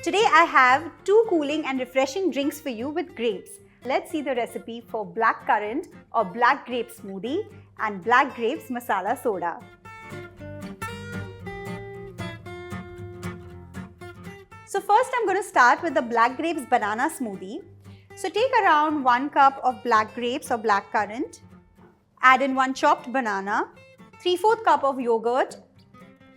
Today I have two cooling and refreshing drinks for you with grapes. Let's see the recipe for black currant or black grape smoothie and black grapes masala soda. So first I'm going to start with the black grapes banana smoothie. So take around 1 cup of black grapes or black currant. Add in 1 chopped banana, 3/4 cup of yogurt.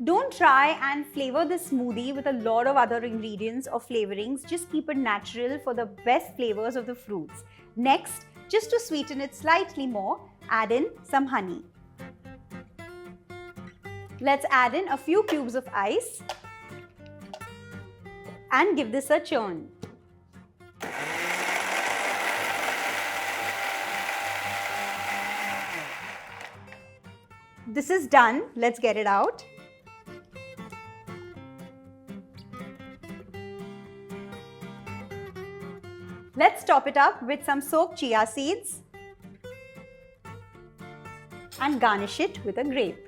Don't try and flavor this smoothie with a lot of other ingredients or flavorings. Just keep it natural for the best flavors of the fruits. Next, just to sweeten it slightly more, add in some honey. Let's add in a few cubes of ice and give this a churn. This is done. Let's get it out. Let's top it up with some soaked chia seeds and garnish it with a grape.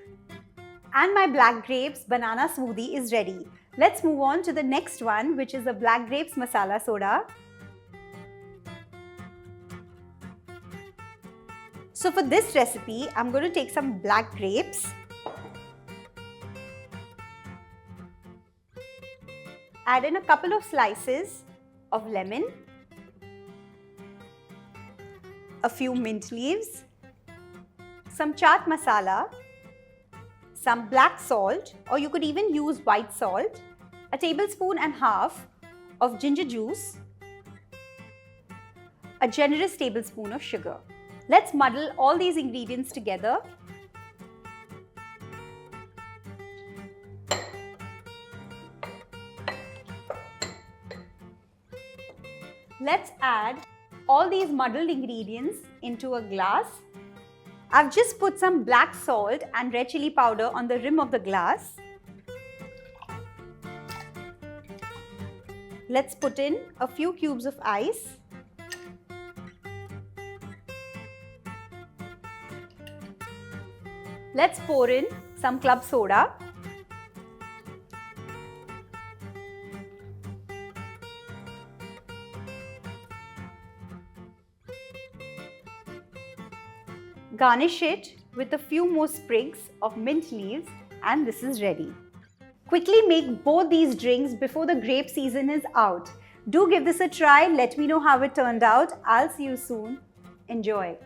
And my black grapes banana smoothie is ready. Let's move on to the next one, which is the black grapes masala soda. So for this recipe, I'm going to take some black grapes, add in a couple of slices of lemon, a few mint leaves, some chaat masala, some black salt, or you could even use white salt, a tablespoon and half of ginger juice, a generous tablespoon of sugar. Let's muddle all these ingredients together. Let's add all these muddled ingredients into a glass. I've just put some black salt and red chili powder on the rim of the glass. Let's put in a few cubes of ice. Let's pour in some club soda. Garnish it with a few more sprigs of mint leaves, and this is ready. Quickly make both these drinks before the grape season is out. Do give this a try. Let me know how it turned out. I'll see you soon. Enjoy.